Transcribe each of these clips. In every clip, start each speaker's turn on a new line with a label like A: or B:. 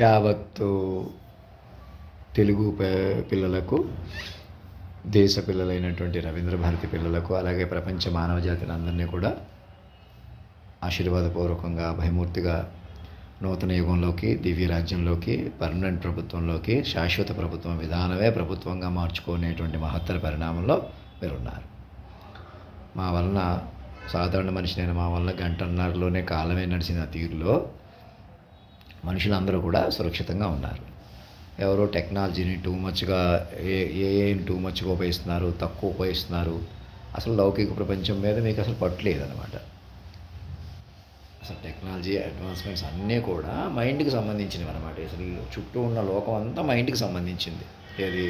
A: యావత్తు తెలుగు పిల్లలకు, దేశ పిల్లలైనటువంటి రవీంద్ర భారతి పిల్లలకు, అలాగే ప్రపంచ మానవ జాతిని అందరినీ కూడా ఆశీర్వాదపూర్వకంగా భయమూర్తిగా నూతన యుగంలోకి, దివ్య రాజ్యంలోకి, పర్మనెంట్ ప్రభుత్వంలోకి, శాశ్వత ప్రభుత్వం విధానమే ప్రభుత్వంగా మార్చుకునేటువంటి మహత్తర పరిణామంలో మీరున్నారు. మా వలన సాధారణ మనిషినైన మా వలన గంటన్నరలోనే కాలమే నడిచిన తీరులో మనుషులందరూ కూడా సురక్షితంగా ఉన్నారు. ఎవరో టెక్నాలజీని టూ మచ్గా ఏఐని టూ మచ్గా ఉపయోగిస్తున్నారు, తక్కువ ఉపయోగిస్తున్నారు. అసలు లౌకిక ప్రపంచం మీద మీకు అసలు పట్టులేదన్నమాట. అసలు టెక్నాలజీ అడ్వాన్స్మెంట్స్ అన్నీ కూడా మైండ్కి సంబంధించినవి అనమాట. అసలు చుట్టూ ఉన్న లోకం అంతా మైండ్కి సంబంధించింది. ఏది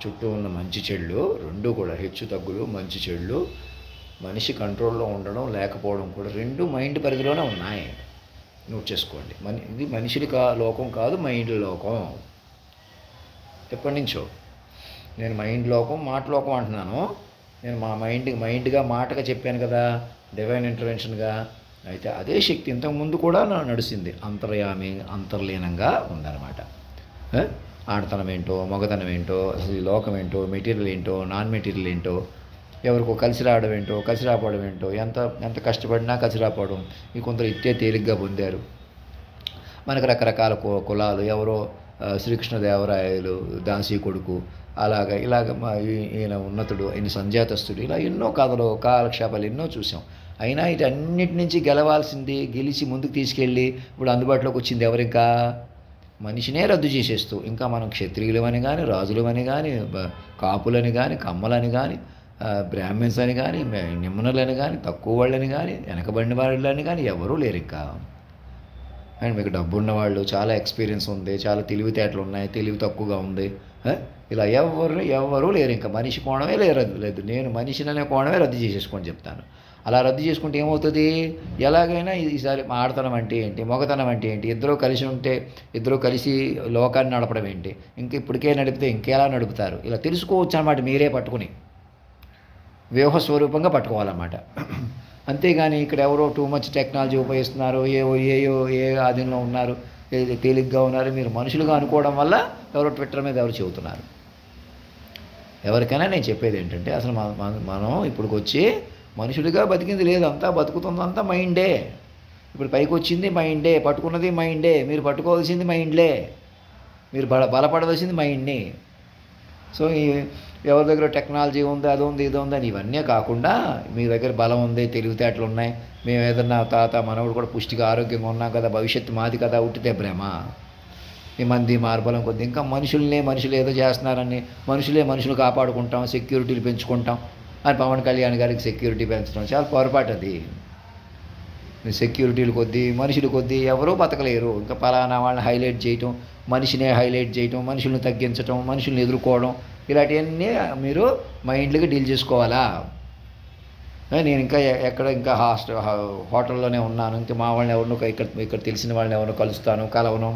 A: చుట్టూ ఉన్న మంచి చెడులు రెండూ కూడా, హెచ్చు తగ్గులు, మంచి చెడులు, మనిషి కంట్రోల్లో ఉండడం లేకపోవడం కూడా రెండు మైండ్ పరిధిలోనే ఉన్నాయి. నోట్ చేసుకోండి. ఇది మనిషిని లోకం కాదు, మైండ్ లోకం. ఎప్పటి నుంచో నేను మైండ్ లోకం, మాట లోకం అంటున్నాను. నేను మా మైండ్గా మాటగా చెప్పాను కదా, డివైన్ ఇంటర్వెన్షన్గా. అయితే అదే శక్తి ఇంతకుముందు కూడా నడిచింది, అంతర్యామి, అంతర్లీనంగా ఉందన్నమాట. ఆడతనం ఏంటో, మగతనం ఏంటో, అసలు ఈ లోకం ఏంటో, మెటీరియల్ ఏంటో, నాన్ మెటీరియల్ ఏంటో, ఎవరికో కలిసి రావడం ఏంటో, కలిసి రాపోవడం ఏంటో, ఎంత కష్టపడినా కలిసి రాపోవడం. ఈ కొందరు ఇట్టే తేలిగ్గా పొందారు. మనకు రకరకాల కులాలు, ఎవరో శ్రీకృష్ణదేవరాయలు దాసి కొడుకు, ఇలాగ ఈయన ఉన్నతుడు, ఈయన సంజాతస్తుడు, ఇలా ఎన్నో కథలు, కాలక్షేపాలు ఎన్నో చూసాం. అయినా వీటన్నిటి నుంచి గెలిచి ముందుకు తీసుకెళ్ళి ఇప్పుడు అందుబాటులోకి వచ్చింది ఎవరింకా? మనిషినే రద్దు చేసేస్తూ, ఇంకా మనం క్షత్రియులమని కానీ, రాజులమని కానీ, కాపులని కానీ, కమ్మలని కానీ, బ్రాహ్మిన్స్ అని కానీ, నిమ్మనులని కానీ, తక్కువ వాళ్ళని కానీ, వెనకబడిన వాళ్ళని కానీ ఎవరూ లేరు ఇంకా. అండ్ మీకు డబ్బు ఉన్నవాళ్ళు, చాలా ఎక్స్పీరియన్స్ ఉంది, చాలా తెలివితేటలు ఉన్నాయి, తెలివి తక్కువగా ఉంది, ఇలా ఎవరు లేరు ఇంకా. మనిషి కోణమే లేదు. నేను మనిషిని అనే కోణమే రద్దు చేసేసుకొని చెప్తాను. అలా రద్దు చేసుకుంటే ఏమవుతుంది? ఎలాగైనా ఈసారి ఆడతనం అంటే ఏంటి, మగతనం అంటే ఏంటి, ఇద్దరు కలిసి లోకాన్ని నడపడం ఏంటి, ఇంక ఇప్పటికే నడిపితే ఇంకెలా నడుపుతారు, ఇలా తెలుసుకోవచ్చు అన్నమాట. మీరే పట్టుకుని వ్యూహస్వరూపంగా పట్టుకోవాలన్నమాట. అంతేగాని ఇక్కడ ఎవరో టూ మచ్ టెక్నాలజీ ఉపయోగిస్తున్నారు, ఏ ఆధీనంలో ఉన్నారు, తేలిగ్గా ఉన్నారు, మీరు మనుషులుగా అనుకోవడం వల్ల ఎవరో ట్విట్టర్ మీద ఎవరు చెబుతున్నారు. ఎవరికైనా నేను చెప్పేది ఏంటంటే, అసలు మనం ఇప్పుడు వచ్చి మనుషుడిగా బతికింది లేదు, అంతా బతుకుతుందంతా మైండే. ఇప్పుడు పైకి వచ్చింది మైండే, పట్టుకున్నది మైండే, మీరు పట్టుకోవాల్సింది మైండ్లే, మీరు బలపడవలసింది మైండ్ని. సో ఎవరి దగ్గర టెక్నాలజీ ఉంది, అది ఉంది, ఇది ఉంది అని ఇవన్నీ కాకుండా మీ దగ్గర బలం ఉంది, తెలివితేటలు ఉన్నాయి, మేము ఏదన్నా తాత మనవుడు కూడా పుష్టిగా ఆరోగ్యంగా ఉన్నాం కదా, భవిష్యత్తు మాది కదా, ఉట్టితే భ్రమ. ఈ మంది మార్బలం కొద్ది ఇంకా మనుషులు ఏదో చేస్తున్నారని మనుషులు కాపాడుకుంటాం, సెక్యూరిటీలు పెంచుకుంటాం అని పవన్ కళ్యాణ్ గారికి సెక్యూరిటీ పెంచడం చాలా పొరపాటు. అది సెక్యూరిటీలు కొద్దీ, మనుషులు కొద్దీ ఎవరూ బతకలేరు. ఇంకా పలానా వాళ్ళని హైలైట్ చేయటం, మనిషినే హైలైట్ చేయటం, మనుషుల్ని తగ్గించడం, మనుషుల్ని ఎదుర్కోవడం, ఇలాంటివన్నీ మీరు మైండ్లకి డీల్ చేసుకోవాలా. నేను ఇంకా హోటల్లోనే ఉన్నాను, ఇంకా మా వాళ్ళని ఎవరినో ఇక్కడ తెలిసిన వాళ్ళని ఎవరినో కలుస్తాను, కలవను,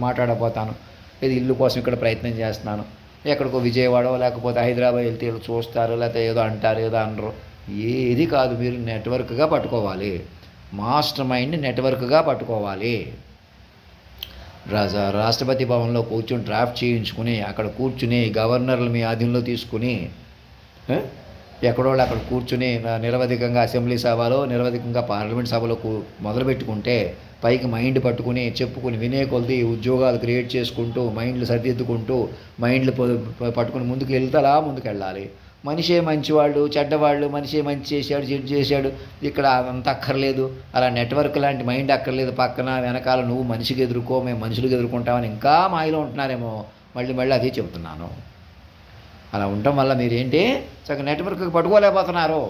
A: మాట్లాడపోతాను, ఇది ఇల్లు కోసం ఇక్కడ ప్రయత్నం చేస్తున్నాను, ఎక్కడికో విజయవాడో లేకపోతే హైదరాబాద్ వెళ్తే చూస్తారు, లేకపోతే ఏదో అంటారు, ఏదో అనరు. ఏది కాదు, మీరు నెట్వర్క్గా పట్టుకోవాలి, మాస్టర్ మైండ్ని నెట్వర్క్గా పట్టుకోవాలి. రాష్ట్రపతి భవన్లో కూర్చొని డ్రాఫ్ట్ చేయించుకుని అక్కడ కూర్చుని గవర్నర్లు మీ ఆధీనంలో తీసుకుని ఎక్కడోళ్ళు అక్కడ కూర్చుని నిరవధికంగా అసెంబ్లీ సభలో, నిరవధికంగా పార్లమెంట్ సభలో మొదలుపెట్టుకుంటే పైకి మైండ్ పట్టుకుని చెప్పుకుని వినే కొలది ఉద్యోగాలు క్రియేట్ చేసుకుంటూ, మైండ్లు సరిదిద్దుకుంటూ, మైండ్లు పట్టుకుని ముందుకు అలా ముందుకు వెళ్ళాలి. మనిషే మంచివాళ్ళు, చెడ్డవాళ్ళు, మనిషే మంచి చేశాడు, చెడు చేశాడు, ఇక్కడ అంత అక్కర్లేదు, అలా నెట్వర్క్ లాంటి మైండ్ అక్కర్లేదు, పక్కన వెనకాల నువ్వు మనిషికి ఎదుర్కో, మేము మనుషులకు ఎదుర్కొంటామని ఇంకా మాయలో ఉంటున్నారేమో. మళ్ళీ అదే చెబుతున్నాను. అలా ఉండటం వల్ల మీరేంటి చక్కగా నెట్వర్క్కి పట్టుకోలేకపోతున్నారు.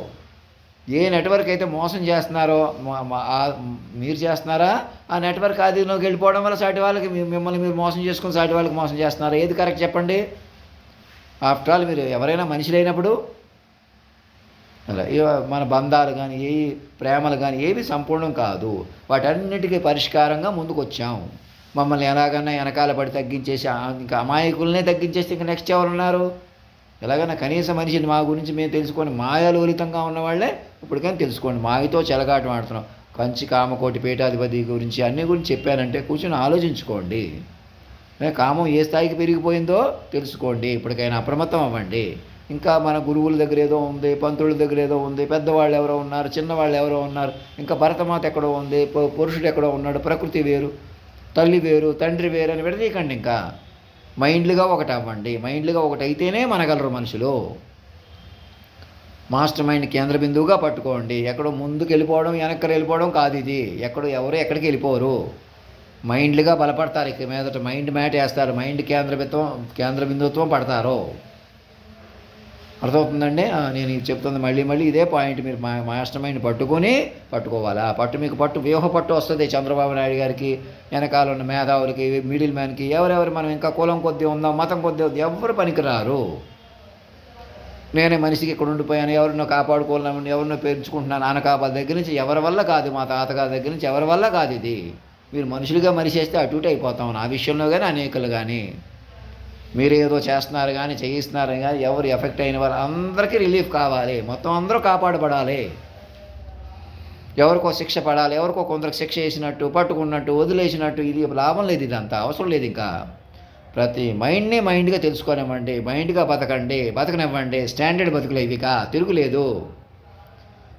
A: ఏ నెట్వర్క్ అయితే మోసం చేస్తున్నారో మీరు చేస్తున్నారా, ఆ నెట్వర్క్ ఆధీనంలోకి వెళ్ళిపోవడం వల్ల సాటి వాళ్ళకి మిమ్మల్ని మీరు మోసం చేసుకుని సాటి వాళ్ళకి మోసం చేస్తున్నారా? ఏది కరెక్ట్ చెప్పండి? ఆఫ్టర్ ఆల్ మీరు ఎవరైనా మనుషులైనప్పుడు అలా మన బంధాలు కానీ, ప్రేమలు కానీ ఏవి సంపూర్ణం కాదు. వాటన్నిటికీ పరిష్కారంగా ముందుకు వచ్చాం. మమ్మల్ని ఎలాగన్నా వెనకాల పడి తగ్గించేసి, ఇంకా అమాయకులనే తగ్గించేస్తే ఇంకా నెక్స్ట్ ఎవరున్నారు? ఎలాగైనా కనీస మనిషిని మా గురించి మేము తెలుసుకొని మాయాలోలితంగా ఉన్నవాళ్లే ఇప్పటికైనా తెలుసుకోండి. మాయతో చెలగాటం ఆడుతున్నాం. పంచకామకోటి పీఠాధిపతి గురించి అన్ని గురించి చెప్పానంటే కూర్చొని ఆలోచించుకోండి. కామం ఏ స్థాయికి పెరిగిపోయిందో తెలుసుకోండి. ఇప్పటికైనా అప్రమత్తం అవ్వండి. ఇంకా మన గురువుల దగ్గర ఏదో ఉంది, పంతుల దగ్గర ఏదో ఉంది, పెద్దవాళ్ళు ఎవరో ఉన్నారు, చిన్నవాళ్ళు ఎవరో ఉన్నారు, ఇంకా భరతమాత ఎక్కడో ఉంది, పురుషుడు ఎక్కడో ఉన్నాడు, ప్రకృతి వేరు, తల్లి వేరు, తండ్రి వేరు అని విడదీయకండి. ఇంకా మైండ్లుగా ఒకటి అవ్వండి. మైండ్లుగా ఒకటి అయితేనే మనగలరు మనుషులు. మాస్టర్ మైండ్ కేంద్ర బిందువుగా పట్టుకోండి. ఎక్కడో ముందుకు వెళ్ళిపోవడం, వెనక్కి వెళ్ళిపోవడం కాదు ఇది. ఎవరు ఎక్కడికి వెళ్ళిపోరు. మైండ్లుగా బలపడతారు. ఇక మీదట మైండ్ మ్యాట్ వేస్తారు. మైండ్ కేంద్ర బిందుత్వం పడతారు. అర్థమవుతుందండి? నేను ఇది చెప్తుంది మళ్ళీ ఇదే పాయింట్. మీరు మాస్టర్ మైండ్ పట్టుకోవాలా. మీకు వ్యూహ పట్టు వస్తుంది. చంద్రబాబు నాయుడు గారికి, వెనకాల ఉన్న మేధావులకి, మిడిల్ మ్యాన్కి, ఎవరెవరు మనం ఇంకా కులం కొద్దీ ఉందాం, మతం కొద్దీ ఉందాం, ఎవరు పనికిరారు. నేనే మనిషికి ఇక్కడ ఉండిపోయాను, ఎవరినో కాపాడుకోవాలని, ఎవరినో పెంచుకుంటున్నాను, ఆనకాపాల దగ్గర నుంచి ఎవరి వల్ల కాదు, మా తాతగారి దగ్గర నుంచి ఎవరి వల్ల కాదు. ఇది మీరు మనుషులుగా మనిషేస్తే అటు అయిపోతాం. ఆ విషయంలో కానీ అనేకులు కానీ మీరు ఏదో చేస్తున్నారు కానీ చేయిస్తున్నారు కానీ ఎవరు ఎఫెక్ట్ అయిన వారు అందరికీ రిలీఫ్ కావాలి. మొత్తం అందరూ కాపాడబడాలి. ఎవరికో శిక్ష పడాలి, ఎవరికో కొందరికి శిక్ష వేసినట్టు, పట్టుకున్నట్టు, వదిలేసినట్టు ఇది లాభం లేదు. ఇదంతా అవసరం లేదు. ఇంకా ప్రతి మైండ్ని మైండ్గా తెలుసుకోనివ్వండి, మైండ్గా బతకనివ్వండి. స్టాండర్డ్ బతుకులు ఇవిగా తిరుగులేదు.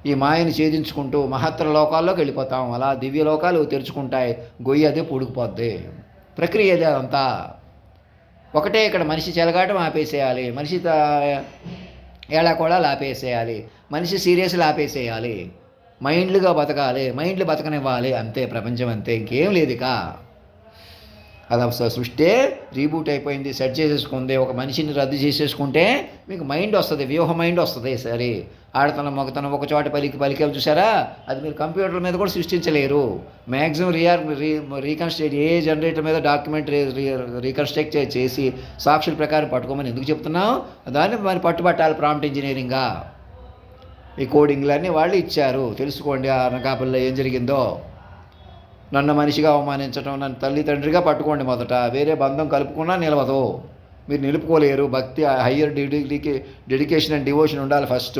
A: ఈ మాయని ఛేదించుకుంటూ మహత్తర లోకాల్లోకి వెళ్ళిపోతాం. అలా దివ్య లోకాలు తెరుచుకుంటాయి. గొయ్యి అదే పూడుకుపోద్ది. ప్రక్రియ అదే అదంతా ఒకటే. ఇక్కడ మనిషి చెలగాటం ఆపేసేయాలి, మనిషి ఏళాకోళాలు ఆపేసేయాలి, మనిషి సీరియస్లు ఆపేసేయాలి. మైండ్లుగా బతకాలి, మైండ్లు బతకనివ్వాలి. అంతే ప్రపంచం, అంతే. ఇంకేం లేదు. ఇక అది సృష్టి రీబూట్ అయిపోయింది, సెట్ చేసేసుకుంది. ఒక మనిషిని రద్దు చేసేసుకుంటే మీకు మైండ్ వస్తుంది, వ్యూహ మైండ్ వస్తుంది. సరే, ఆడతనం మొగతనం ఒక చోట పలికేవి చూసారా, అది మీరు కంప్యూటర్ మీద కూడా సృష్టించలేరు. మ్యాక్సిమం రీకన్స్ట్రక్ట్ ఏ జనరేటర్ మీద డాక్యుమెంట్ రీకన్స్ట్రక్ట్ చేసి సాక్షుల ప్రకారం పట్టుకోమని ఎందుకు చెప్తున్నాం? దాన్ని మరి పట్టుబట్టాలి ప్రాంప్ట్ ఇంజనీరింగ్గా. ఈ కోడింగ్లన్నీ వాళ్ళు ఇచ్చారు. తెలుసుకోండి అనకాపల్లిలో ఏం జరిగిందో. నన్ను మనిషిగా అవమానించడం, నన్ను తల్లిదండ్రిగా పట్టుకోండి. మొదట వేరే బంధం కలుపుకున్నా నిలవదు. మీరు నిలుపుకోలేరు. భక్తి, హయ్యర్ డెడికేషన్ అండ్ డివోషన్ ఉండాలి. ఫస్ట్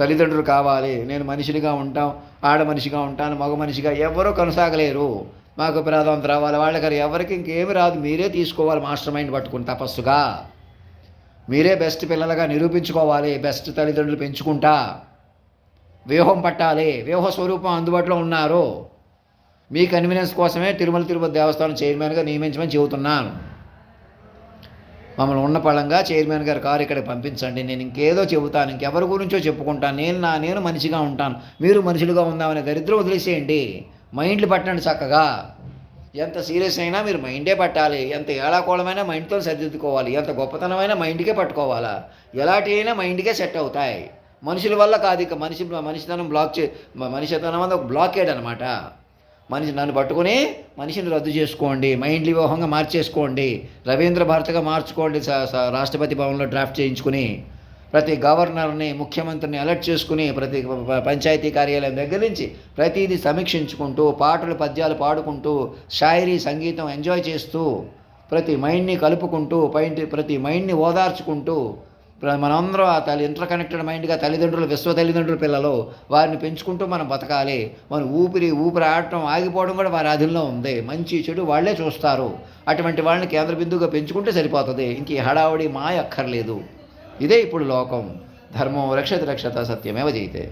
A: తల్లిదండ్రులు కావాలి. నేను మనిషిగా ఉంటాం, ఆడ మనిషిగా ఉంటాను, మగ మనిషిగా ఎవరూ కొనసాగలేరు. మాకు ప్రాధాన్యత రావాలి, వాళ్ళకి ఎవరికి ఇంకేమి రాదు. మీరే తీసుకోవాలి. మాస్టర్ మైండ్ పట్టుకుని తపస్సుగా మీరే బెస్ట్ పిల్లలుగా నిరూపించుకోవాలి. బెస్ట్ తల్లిదండ్రులు పెంచుకుంటా వ్యూహం పట్టాలి. వ్యూహ స్వరూపం అందుబాటులో ఉన్నారు. మీ కన్వీనియన్స్ కోసమే తిరుపతి దేవస్థానం చైర్మన్గా నియమించమని చెబుతున్నాను. మమ్మల్ని ఉన్న పళంగా చైర్మన్ గారి కారు ఇక్కడికి పంపించండి. నేను ఇంకేదో చెబుతాను, ఇంకెవరి గురించో చెప్పుకుంటాను. నేను మనిషిగా ఉంటాను, మీరు మనుషులుగా ఉందామనే దరిద్రం వదిలేసేయండి. మైండ్లు పట్టండి చక్కగా. ఎంత సీరియస్ అయినా మీరు మైండే పట్టాలి. ఎంత ఏళాకోళమైనా మైండ్తో సరిదిద్దుకోవాలి. ఎంత గొప్పతనమైనా మైండ్కే పట్టుకోవాలా. ఎలాంటి అయినా మైండ్కే సెట్ అవుతాయి. మనుషుల వల్ల కాదు. ఇక మనిషితనం మనిషితనం అనేది ఒక బ్లాకేడ్ అనమాట. నన్ను పట్టుకుని మనిషిని రద్దు చేసుకోండి, మైండ్లీ వ్యూహంగా మార్చేసుకోండి, రవీంద్ర భారతిగా మార్చుకోండి. రాష్ట్రపతి భవన్లో డ్రాఫ్ట్ చేయించుకుని ప్రతి గవర్నర్ని, ముఖ్యమంత్రిని అలర్ట్ చేసుకుని, ప్రతి పంచాయతీ కార్యాలయం దగ్గర నుంచి ప్రతిదీ సమీక్షించుకుంటూ, పాటలు పద్యాలు పాడుకుంటూ, షాయరీ సంగీతం ఎంజాయ్ చేస్తూ, ప్రతి మైండ్ని కలుపుకుంటూ, ప్రతి మైండ్ని ఓదార్చుకుంటూ, మనందరం ఆ ఇంటర్ కనెక్టెడ్ మైండ్గా తల్లిదండ్రులు, విశ్వ తల్లిదండ్రుల పిల్లలు, వారిని పెంచుకుంటూ మనం బతకాలి. మన ఊపిరి ఆడటం ఆగిపోవడం కూడా వారి ఆధీనంలో ఉంది. మంచి చెడు వాళ్లే చూస్తారు. అటువంటి వాళ్ళని కేంద్ర బిందువుగా పెంచుకుంటే సరిపోతుంది. ఇంక హడావుడి మాయ అక్కర్లేదు. ఇదే ఇప్పుడు లోకం. ధర్మం రక్షత రక్షత సత్యమేవ జయతే.